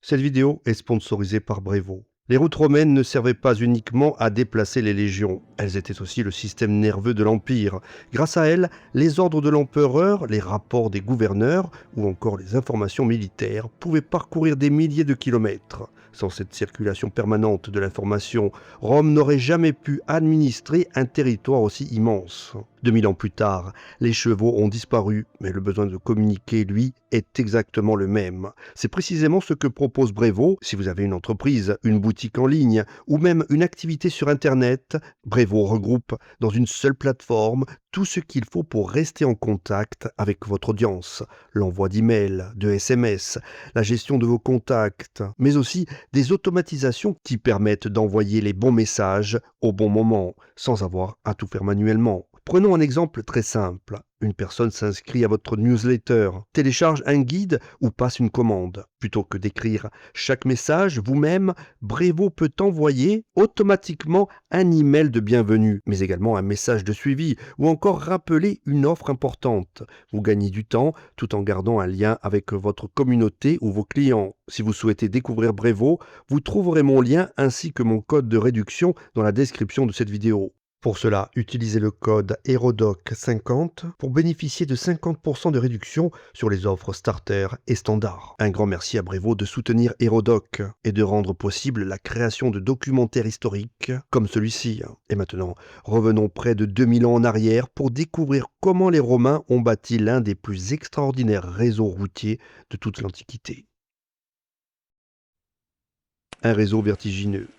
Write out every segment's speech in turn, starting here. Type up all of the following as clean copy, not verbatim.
Cette vidéo est sponsorisée par Brévot. Les routes romaines ne servaient pas uniquement à déplacer les légions, elles étaient aussi le système nerveux de l'Empire. Grâce à elles, les ordres de l'empereur, les rapports des gouverneurs ou encore les informations militaires pouvaient parcourir des milliers de kilomètres. Sans cette circulation permanente de l'information, Rome n'aurait jamais pu administrer un territoire aussi immense. 2000 ans plus tard, les chevaux ont disparu, mais le besoin de communiquer, lui, est exactement le même. C'est précisément ce que propose Brévot. Si vous avez une entreprise, une boutique en ligne ou même une activité sur Internet, Brévot regroupe dans une seule plateforme tout ce qu'il faut pour rester en contact avec votre audience. L'envoi d'emails, de SMS, la gestion de vos contacts, mais aussi des automatisations qui permettent d'envoyer les bons messages au bon moment, sans avoir à tout faire manuellement. Prenons un exemple très simple. Une personne s'inscrit à votre newsletter, télécharge un guide ou passe une commande. Plutôt que d'écrire chaque message vous-même, Brévot peut envoyer automatiquement un email de bienvenue, mais également un message de suivi ou encore rappeler une offre importante. Vous gagnez du temps tout en gardant un lien avec votre communauté ou vos clients. Si vous souhaitez découvrir Brévot, vous trouverez mon lien ainsi que mon code de réduction dans la description de cette vidéo. Pour cela, utilisez le code HERODOC50 pour bénéficier de 50% de réduction sur les offres starter et standard. Un grand merci à Brévot de soutenir HERODOC et de rendre possible la création de documentaires historiques comme celui-ci. Et maintenant, revenons près de 2000 ans en arrière pour découvrir comment les Romains ont bâti l'un des plus extraordinaires réseaux routiers de toute l'Antiquité. Un réseau vertigineux.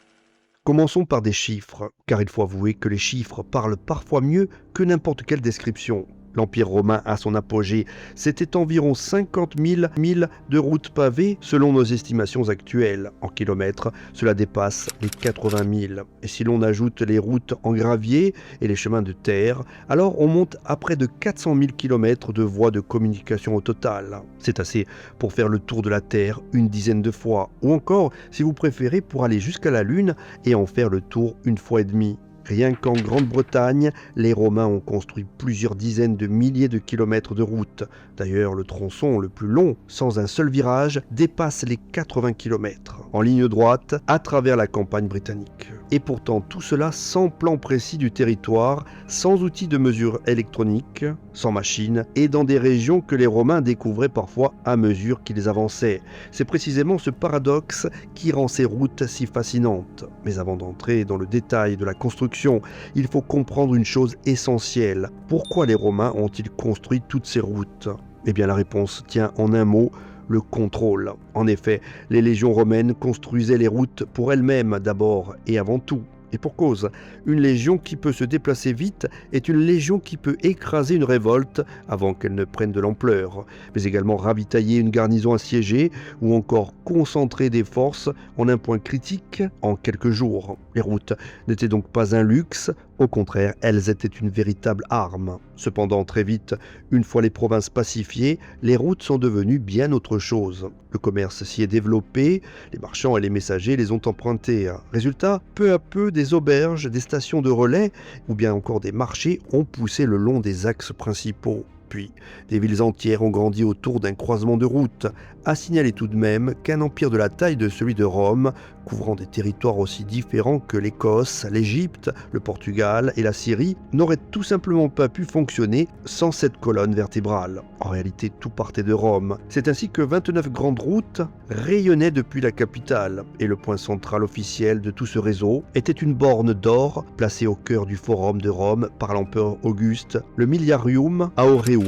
Commençons par des chiffres, car il faut avouer que les chiffres parlent parfois mieux que n'importe quelle description. L'Empire romain à son apogée, c'était environ 50 000 milles de routes pavées selon nos estimations actuelles. En kilomètres, cela dépasse les 80 000. Et si l'on ajoute les routes en gravier et les chemins de terre, alors on monte à près de 400 000 kilomètres de voies de communication au total. C'est assez pour faire le tour de la Terre une dizaine de fois, ou encore, si vous préférez, pour aller jusqu'à la Lune et en faire le tour une fois et demie. Rien qu'en Grande-Bretagne, les Romains ont construit plusieurs dizaines de milliers de kilomètres de routes. D'ailleurs, le tronçon le plus long, sans un seul virage, dépasse les 80 kilomètres, en ligne droite, à travers la campagne britannique. Et pourtant, tout cela sans plan précis du territoire, sans outils de mesure électronique, sans machines, et dans des régions que les Romains découvraient parfois à mesure qu'ils avançaient. C'est précisément ce paradoxe qui rend ces routes si fascinantes. Mais avant d'entrer dans le détail de la construction, il faut comprendre une chose essentielle. Pourquoi les Romains ont-ils construit toutes ces routes ? Eh bien, la réponse tient en un mot: le contrôle. En effet, les légions romaines construisaient les routes pour elles-mêmes d'abord et avant tout. Et pour cause, une légion qui peut se déplacer vite est une légion qui peut écraser une révolte avant qu'elle ne prenne de l'ampleur, mais également ravitailler une garnison assiégée ou encore concentrer des forces en un point critique en quelques jours. Les routes n'étaient donc pas un luxe, au contraire, elles étaient une véritable arme. Cependant, très vite, une fois les provinces pacifiées, les routes sont devenues bien autre chose. Le commerce s'y est développé, les marchands et les messagers les ont empruntés. Résultat, peu à peu, des auberges, des stations de relais ou bien encore des marchés ont poussé le long des axes principaux. Puis, des villes entières ont grandi autour d'un croisement de routes. À signaler tout de même qu'un empire de la taille de celui de Rome, couvrant des territoires aussi différents que l'Écosse, l'Égypte, le Portugal et la Syrie, n'aurait tout simplement pas pu fonctionner sans cette colonne vertébrale. En réalité, tout partait de Rome. C'est ainsi que 29 grandes routes rayonnaient depuis la capitale, et le point central officiel de tout ce réseau était une borne d'or placée au cœur du forum de Rome par l'empereur Auguste, le Miliarium Aureum,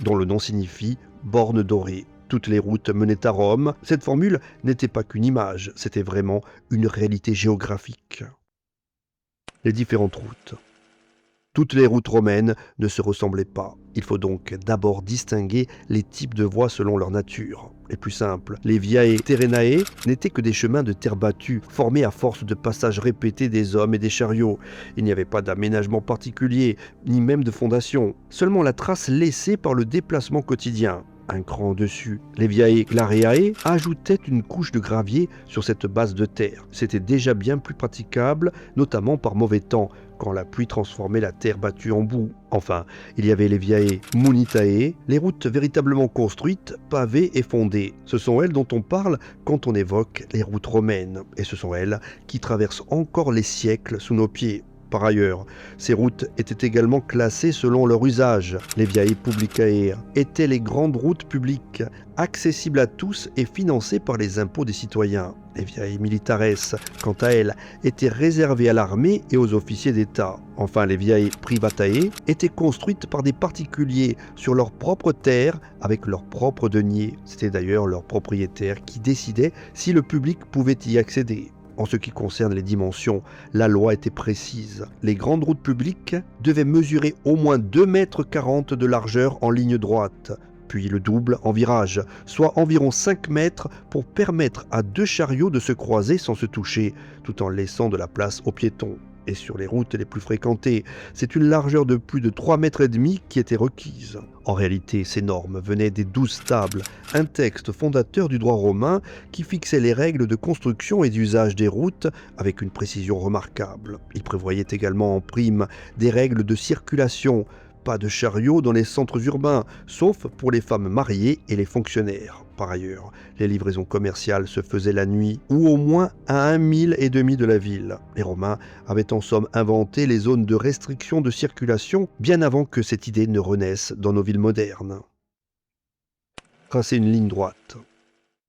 dont le nom signifie borne dorée. Toutes les routes menaient à Rome. Cette formule n'était pas qu'une image, c'était vraiment une réalité géographique. Les différentes routes. Toutes les routes romaines ne se ressemblaient pas. Il faut donc d'abord distinguer les types de voies selon leur nature. Les plus simples, les viae terrenae, n'étaient que des chemins de terre battue, formés à force de passages répétés des hommes et des chariots. Il n'y avait pas d'aménagement particulier, ni même de fondation. Seulement la trace laissée par le déplacement quotidien. un cran au-dessus. Les Viae Glareae ajoutaient une couche de gravier sur cette base de terre. C'était déjà bien plus praticable, notamment par mauvais temps, quand la pluie transformait la terre battue en boue. Enfin, il y avait les Viae Munitae, les routes véritablement construites, pavées et fondées. Ce sont elles dont on parle quand on évoque les routes romaines, et ce sont elles qui traversent encore les siècles sous nos pieds. Par ailleurs, ces routes étaient également classées selon leur usage. Les Viae Publicae étaient les grandes routes publiques, accessibles à tous et financées par les impôts des citoyens. Les Viae Militares, quant à elles, étaient réservées à l'armée et aux officiers d'État. Enfin, les Viae Privatae étaient construites par des particuliers sur leurs propres terres avec leurs propres deniers. C'était d'ailleurs leurs propriétaires qui décidaient si le public pouvait y accéder. En ce qui concerne les dimensions, la loi était précise. Les grandes routes publiques devaient mesurer au moins 2,40 m de largeur en ligne droite, puis le double en virage, soit environ 5 mètres pour permettre à 2 chariots de se croiser sans se toucher, tout en laissant de la place aux piétons. Et sur les routes les plus fréquentées, c'est une largeur de plus de 3,5 m qui était requise. En réalité, ces normes venaient des 12 tables, un texte fondateur du droit romain qui fixait les règles de construction et d'usage des routes avec une précision remarquable. Il prévoyait également en prime des règles de circulation, pas de chariots dans les centres urbains, sauf pour les femmes mariées et les fonctionnaires. Par ailleurs, les livraisons commerciales se faisaient la nuit ou au moins à 1,5 mile de la ville. Les Romains avaient en somme inventé les zones de restriction de circulation bien avant que cette idée ne renaisse dans nos villes modernes. Tracer une ligne droite.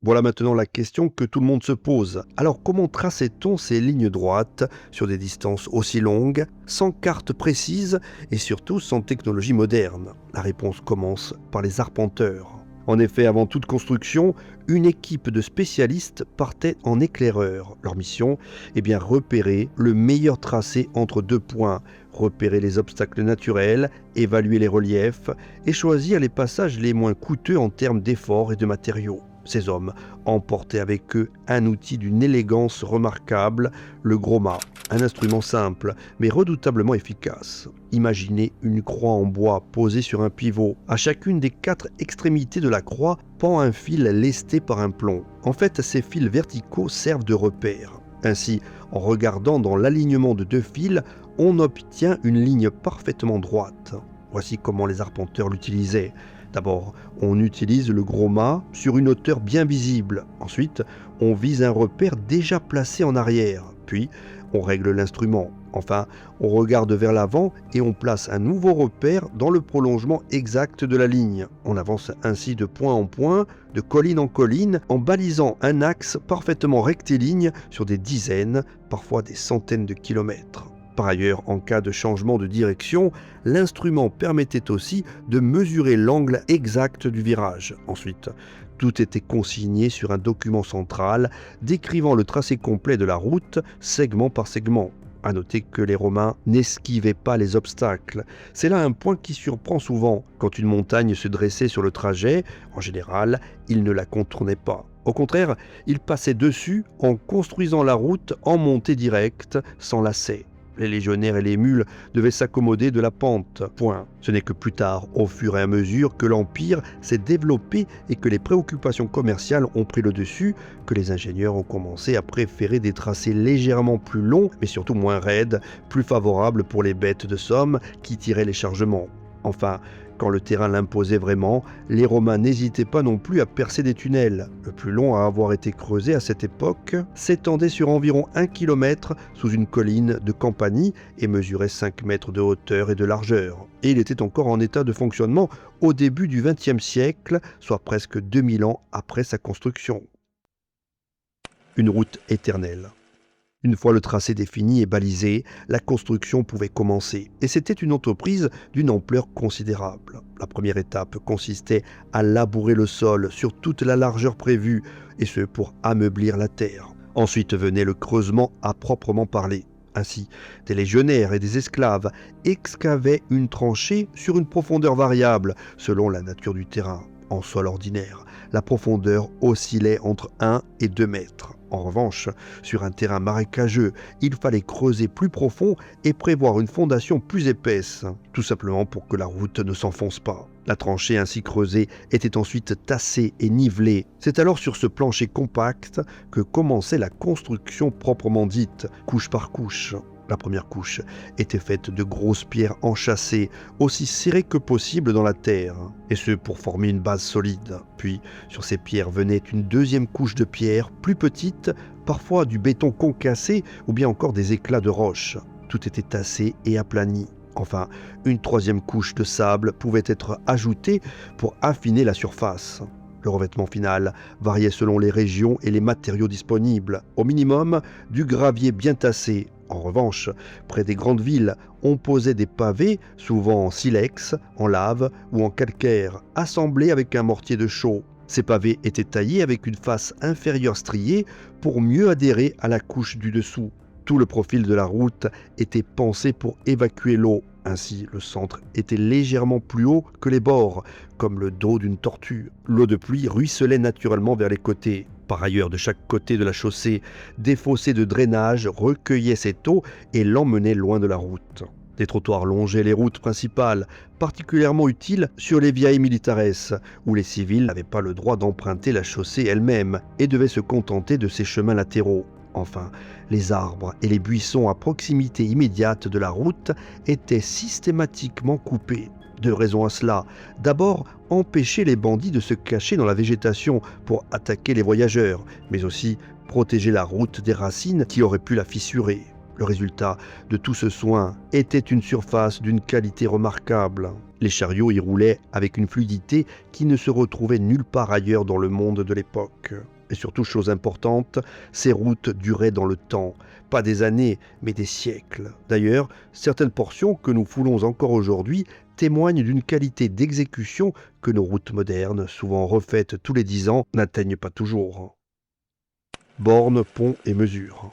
Voilà maintenant la question que tout le monde se pose. Alors comment traçait-on ces lignes droites sur des distances aussi longues, sans carte précise et surtout sans technologie moderne? La réponse commence par les arpenteurs. En effet, avant toute construction, une équipe de spécialistes partait en éclaireur. Leur mission est bien repérer le meilleur tracé entre 2 points, repérer les obstacles naturels, évaluer les reliefs et choisir les passages les moins coûteux en termes d'efforts et de matériaux. Ces hommes emportaient avec eux un outil d'une élégance remarquable, le gros mât, un instrument simple mais redoutablement efficace. Imaginez une croix en bois posée sur un pivot. À chacune des 4 extrémités de la croix pend un fil lesté par un plomb. En fait, ces fils verticaux servent de repère. Ainsi, en regardant dans l'alignement de 2 fils, on obtient une ligne parfaitement droite. Voici comment les arpenteurs l'utilisaient. D'abord, on utilise le gros mât sur une hauteur bien visible. Ensuite, on vise un repère déjà placé en arrière. Puis, on règle l'instrument. Enfin, on regarde vers l'avant et on place un nouveau repère dans le prolongement exact de la ligne. On avance ainsi de point en point, de colline en colline, en balisant un axe parfaitement rectiligne sur des dizaines, parfois des centaines de kilomètres. Par ailleurs, en cas de changement de direction, l'instrument permettait aussi de mesurer l'angle exact du virage. Ensuite, tout était consigné sur un document central décrivant le tracé complet de la route, segment par segment. À noter que les Romains n'esquivaient pas les obstacles. C'est là un point qui surprend souvent. Quand une montagne se dressait sur le trajet, en général, ils ne la contournaient pas. Au contraire, ils passaient dessus en construisant la route en montée directe, sans lacets. Les légionnaires et les mules devaient s'accommoder de la pente. Point. Ce n'est que plus tard, au fur et à mesure que l'Empire s'est développé et que les préoccupations commerciales ont pris le dessus, que les ingénieurs ont commencé à préférer des tracés légèrement plus longs, mais surtout moins raides, plus favorables pour les bêtes de somme qui tiraient les chargements. Enfin, quand le terrain l'imposait vraiment, les Romains n'hésitaient pas non plus à percer des tunnels. Le plus long à avoir été creusé à cette époque s'étendait sur environ 1 km sous une colline de Campanie et mesurait 5 mètres de hauteur et de largeur. Et il était encore en état de fonctionnement au début du XXe siècle, soit presque 2000 ans après sa construction. Une route éternelle. Une fois le tracé défini et balisé, la construction pouvait commencer. Et c'était une entreprise d'une ampleur considérable. La première étape consistait à labourer le sol sur toute la largeur prévue, et ce pour ameublir la terre. Ensuite venait le creusement à proprement parler. Ainsi, des légionnaires et des esclaves excavaient une tranchée sur une profondeur variable selon la nature du terrain. En sol ordinaire, la profondeur oscillait entre 1 et 2 mètres. En revanche, sur un terrain marécageux, il fallait creuser plus profond et prévoir une fondation plus épaisse, tout simplement pour que la route ne s'enfonce pas. La tranchée ainsi creusée était ensuite tassée et nivelée. C'est alors sur ce plancher compact que commençait la construction proprement dite, couche par couche. La première couche était faite de grosses pierres enchâssées, aussi serrées que possible dans la terre, et ce pour former une base solide. Puis, sur ces pierres venait une deuxième couche de pierres, plus petite, parfois du béton concassé ou bien encore des éclats de roche. Tout était tassé et aplani. Enfin, une troisième couche de sable pouvait être ajoutée pour affiner la surface. Le revêtement final variait selon les régions et les matériaux disponibles. Au minimum, du gravier bien tassé. En revanche, près des grandes villes, on posait des pavés, souvent en silex, en lave ou en calcaire, assemblés avec un mortier de chaux. Ces pavés étaient taillés avec une face inférieure striée pour mieux adhérer à la couche du dessous. Tout le profil de la route était pensé pour évacuer l'eau. Ainsi, le centre était légèrement plus haut que les bords, comme le dos d'une tortue. L'eau de pluie ruisselait naturellement vers les côtés. Par ailleurs, de chaque côté de la chaussée, des fossés de drainage recueillaient cette eau et l'emmenaient loin de la route. Des trottoirs longeaient les routes principales, particulièrement utiles sur les viae militares, où les civils n'avaient pas le droit d'emprunter la chaussée elle-même et devaient se contenter de ses chemins latéraux. Enfin, les arbres et les buissons à proximité immédiate de la route étaient systématiquement coupés. Deux raisons à cela. D'abord, empêcher les bandits de se cacher dans la végétation pour attaquer les voyageurs, mais aussi protéger la route des racines qui auraient pu la fissurer. Le résultat de tout ce soin était une surface d'une qualité remarquable. Les chariots y roulaient avec une fluidité qui ne se retrouvait nulle part ailleurs dans le monde de l'époque. Et surtout, chose importante, ces routes duraient dans le temps, pas des années, mais des siècles. D'ailleurs, certaines portions que nous foulons encore aujourd'hui témoignent d'une qualité d'exécution que nos routes modernes, souvent refaites tous les 10 ans, n'atteignent pas toujours. Bornes, ponts et mesures.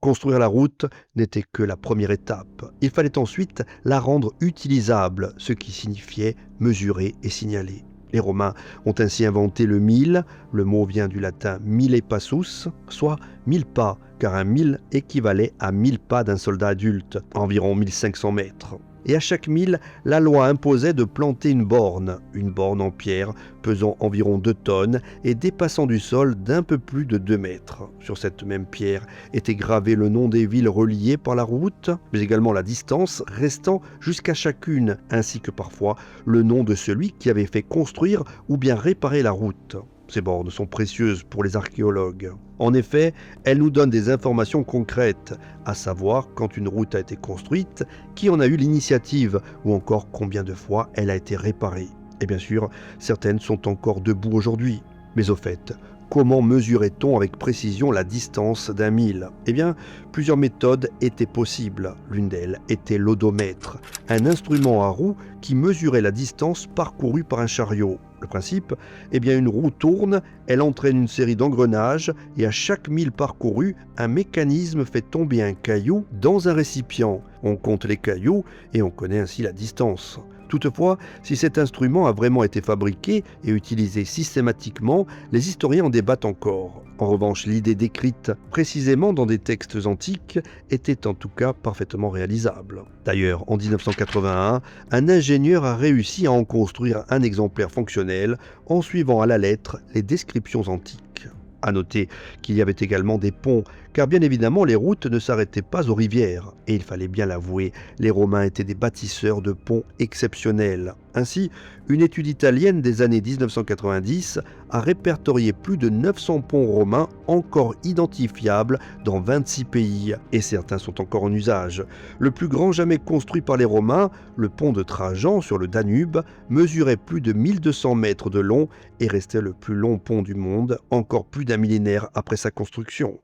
Construire la route n'était que la première étape. Il fallait ensuite la rendre utilisable, ce qui signifiait mesurer et signaler. Les Romains ont ainsi inventé le mille, le mot vient du latin mille passus, soit 1000 pas, car un mille équivalait à 1000 pas d'un soldat adulte, environ 1500 mètres. Et à chaque mille, la loi imposait de planter une borne en pierre pesant environ 2 tonnes et dépassant du sol d'un peu plus de 2 mètres. Sur cette même pierre était gravé le nom des villes reliées par la route, mais également la distance restant jusqu'à chacune, ainsi que parfois le nom de celui qui avait fait construire ou bien réparer la route. Ces bornes sont précieuses pour les archéologues. En effet, elles nous donnent des informations concrètes, à savoir quand une route a été construite, qui en a eu l'initiative, ou encore combien de fois elle a été réparée. Et bien sûr, certaines sont encore debout aujourd'hui. Mais au fait, comment mesurait-on avec précision la distance d'un mille ? Eh bien, plusieurs méthodes étaient possibles. L'une d'elles était l'odomètre, un instrument à roue qui mesurait la distance parcourue par un chariot. Le principe, eh bien une roue tourne, elle entraîne une série d'engrenages et à chaque mille parcouru, un mécanisme fait tomber un caillou dans un récipient. On compte les cailloux et on connaît ainsi la distance. Toutefois, si cet instrument a vraiment été fabriqué et utilisé systématiquement, les historiens en débattent encore. En revanche, l'idée décrite précisément dans des textes antiques était en tout cas parfaitement réalisable. D'ailleurs, en 1981, un ingénieur a réussi à en construire un exemplaire fonctionnel en suivant à la lettre les descriptions antiques. À noter qu'il y avait également des ponts, car bien évidemment les routes ne s'arrêtaient pas aux rivières, et il fallait bien l'avouer, les Romains étaient des bâtisseurs de ponts exceptionnels. Ainsi, une étude italienne des années 1990 a répertorié plus de 900 ponts romains encore identifiables dans 26 pays, et certains sont encore en usage. Le plus grand jamais construit par les Romains, le pont de Trajan sur le Danube, mesurait plus de 1200 mètres de long et restait le plus long pont du monde, encore plus d'un millénaire après sa construction.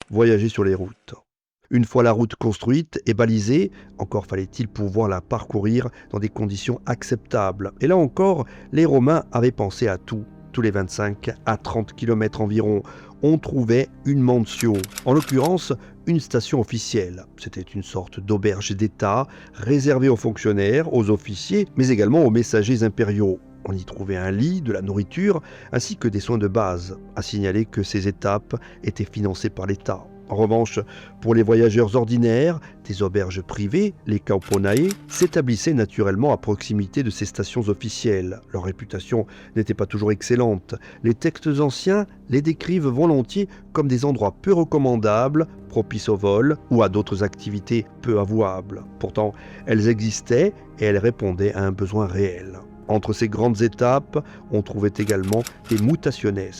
Voyager sur les routes. Une fois la route construite et balisée, encore fallait-il pouvoir la parcourir dans des conditions acceptables. Et là encore, les Romains avaient pensé à tout. Tous les 25 à 30 km environ, on trouvait une mantio, en l'occurrence une station officielle. C'était une sorte d'auberge d'État réservée aux fonctionnaires, aux officiers, mais également aux messagers impériaux. On y trouvait un lit, de la nourriture, ainsi que des soins de base. À signaler que ces étapes étaient financées par l'État. En revanche, pour les voyageurs ordinaires, des auberges privées, les kauponae, s'établissaient naturellement à proximité de ces stations officielles. Leur réputation n'était pas toujours excellente. Les textes anciens les décrivent volontiers comme des endroits peu recommandables, propices au vol ou à d'autres activités peu avouables. Pourtant, elles existaient et elles répondaient à un besoin réel. Entre ces grandes étapes, on trouvait également des mutaciones,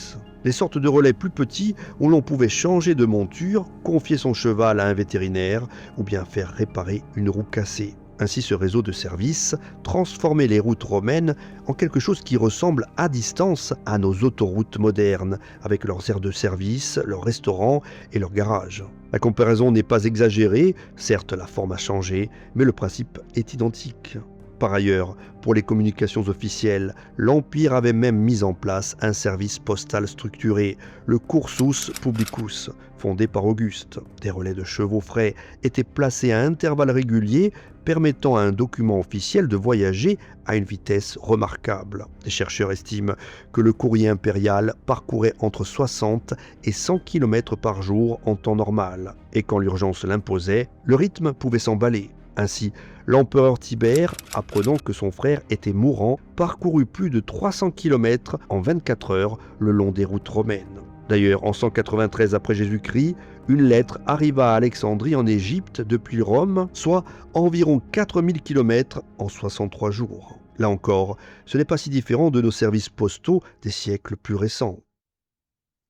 des sortes de relais plus petits où l'on pouvait changer de monture, confier son cheval à un vétérinaire ou bien faire réparer une roue cassée. Ainsi, ce réseau de services transformait les routes romaines en quelque chose qui ressemble à distance à nos autoroutes modernes, avec leurs aires de service, leurs restaurants et leurs garages. La comparaison n'est pas exagérée, certes la forme a changé, mais le principe est identique. Par ailleurs, pour les communications officielles, l'Empire avait même mis en place un service postal structuré, le Cursus Publicus, fondé par Auguste. Des relais de chevaux frais étaient placés à intervalles réguliers, permettant à un document officiel de voyager à une vitesse remarquable. Les chercheurs estiment que le courrier impérial parcourait entre 60 et 100 km par jour en temps normal, et quand l'urgence l'imposait, le rythme pouvait s'emballer. Ainsi, l'empereur Tibère, apprenant que son frère était mourant, parcourut plus de 300 km en 24 heures le long des routes romaines. D'ailleurs, en 193 après Jésus-Christ, une lettre arriva à Alexandrie en Égypte depuis Rome, soit environ 4000 km en 63 jours. Là encore, ce n'est pas si différent de nos services postaux des siècles plus récents.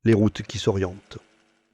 Les routes qui s'orientent.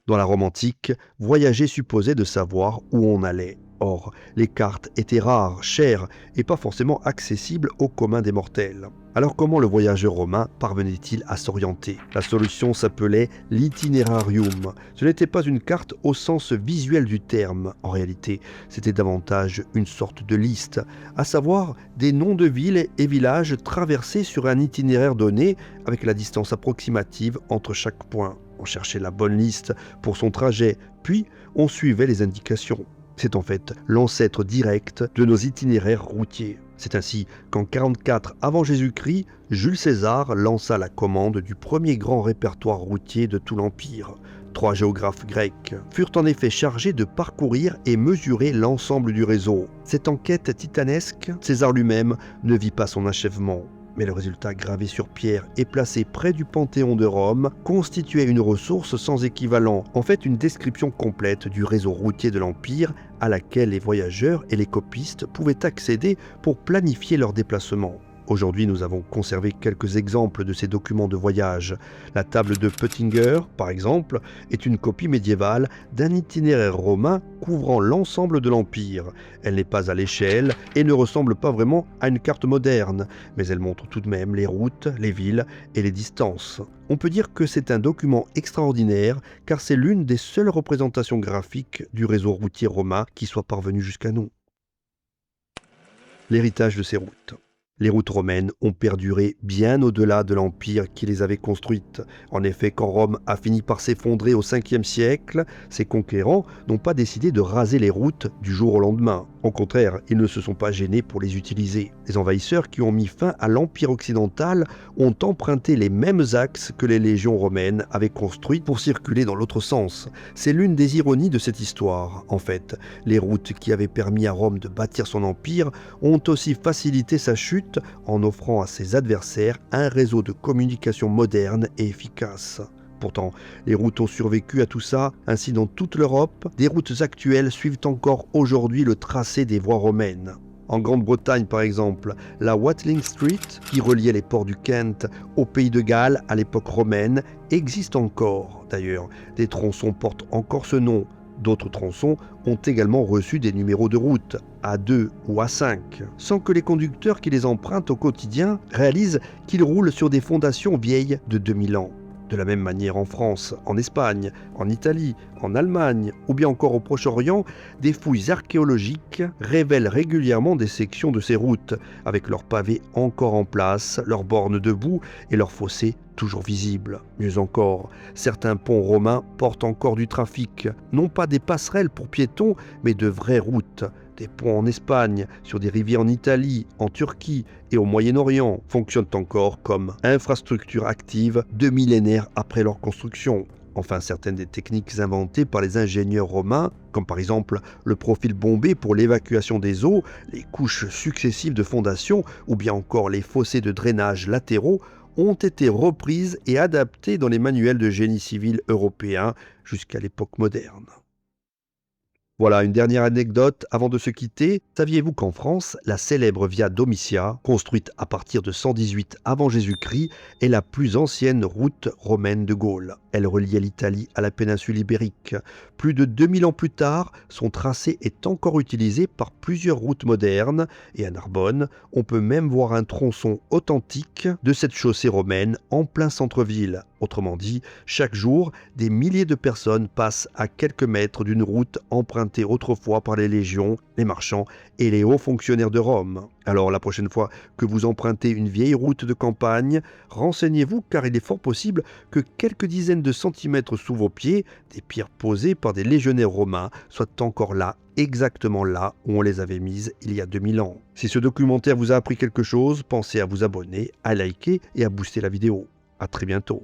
Dans la Rome antique, voyager supposait de savoir où on allait. Or, les cartes étaient rares, chères et pas forcément accessibles au commun des mortels. Alors comment le voyageur romain parvenait-il à s'orienter? La solution s'appelait l'itinerarium. Ce n'était pas une carte au sens visuel du terme. En réalité, c'était davantage une sorte de liste, à savoir des noms de villes et villages traversés sur un itinéraire donné avec la distance approximative entre chaque point. On cherchait la bonne liste pour son trajet, puis on suivait les indications. C'est en fait l'ancêtre direct de nos itinéraires routiers. C'est ainsi qu'en 44 avant Jésus-Christ, Jules César lança la commande du premier grand répertoire routier de tout l'Empire. 3 géographes grecs furent en effet chargés de parcourir et mesurer l'ensemble du réseau. Cette enquête titanesque, César lui-même ne vit pas son achèvement. Mais le résultat gravé sur pierre et placé près du Panthéon de Rome constituait une ressource sans équivalent, en fait une description complète du réseau routier de l'Empire à laquelle les voyageurs et les copistes pouvaient accéder pour planifier leurs déplacements. Aujourd'hui, nous avons conservé quelques exemples de ces documents de voyage. La table de Pöttinger, par exemple, est une copie médiévale d'un itinéraire romain couvrant l'ensemble de l'Empire. Elle n'est pas à l'échelle et ne ressemble pas vraiment à une carte moderne, mais elle montre tout de même les routes, les villes et les distances. On peut dire que c'est un document extraordinaire car c'est l'une des seules représentations graphiques du réseau routier romain qui soit parvenu jusqu'à nous. L'héritage de ces routes. Les routes romaines ont perduré bien au-delà de l'Empire qui les avait construites. En effet, quand Rome a fini par s'effondrer au 5e siècle, ses conquérants n'ont pas décidé de raser les routes du jour au lendemain. Au contraire, ils ne se sont pas gênés pour les utiliser. Les envahisseurs qui ont mis fin à l'Empire occidental ont emprunté les mêmes axes que les légions romaines avaient construits pour circuler dans l'autre sens. C'est l'une des ironies de cette histoire. En fait, les routes qui avaient permis à Rome de bâtir son empire ont aussi facilité sa chute en offrant à ses adversaires un réseau de communication moderne et efficace. Pourtant, les routes ont survécu à tout ça. Ainsi, dans toute l'Europe, des routes actuelles suivent encore aujourd'hui le tracé des voies romaines. En Grande-Bretagne, par exemple, la Watling Street, qui reliait les ports du Kent au pays de Galles à l'époque romaine, existe encore. D'ailleurs, des tronçons portent encore ce nom. D'autres tronçons ont également reçu des numéros de route, A2 ou A5, sans que les conducteurs qui les empruntent au quotidien réalisent qu'ils roulent sur des fondations vieilles de 2000 ans. De la même manière en France, en Espagne, en Italie, en Allemagne ou bien encore au Proche-Orient, des fouilles archéologiques révèlent régulièrement des sections de ces routes, avec leurs pavés encore en place, leurs bornes debout et leurs fossés toujours visibles. Mieux encore, certains ponts romains portent encore du trafic, non pas des passerelles pour piétons, mais de vraies routes. Des ponts en Espagne, sur des rivières en Italie, en Turquie et au Moyen-Orient fonctionnent encore comme infrastructures actives 2 millénaires après leur construction. Enfin, certaines des techniques inventées par les ingénieurs romains, comme par exemple le profil bombé pour l'évacuation des eaux, les couches successives de fondation ou bien encore les fossés de drainage latéraux, ont été reprises et adaptées dans les manuels de génie civil européens jusqu'à l'époque moderne. Voilà une dernière anecdote avant de se quitter. Saviez-vous qu'en France, la célèbre Via Domitia, construite à partir de 118 avant Jésus-Christ, est la plus ancienne route romaine de Gaule? Elle reliait l'Italie à la péninsule ibérique. Plus de 2000 ans plus tard, son tracé est encore utilisé par plusieurs routes modernes et à Narbonne, on peut même voir un tronçon authentique de cette chaussée romaine en plein centre-ville. Autrement dit, chaque jour, des milliers de personnes passent à quelques mètres d'une route empruntée autrefois par les légions, les marchands et les hauts fonctionnaires de Rome. Alors la prochaine fois que vous empruntez une vieille route de campagne, renseignez-vous car il est fort possible que quelques dizaines de centimètres sous vos pieds, des pierres posées par des légionnaires romains, soient encore là, exactement là où on les avait mises il y a 2000 ans. Si ce documentaire vous a appris quelque chose, pensez à vous abonner, à liker et à booster la vidéo. À très bientôt.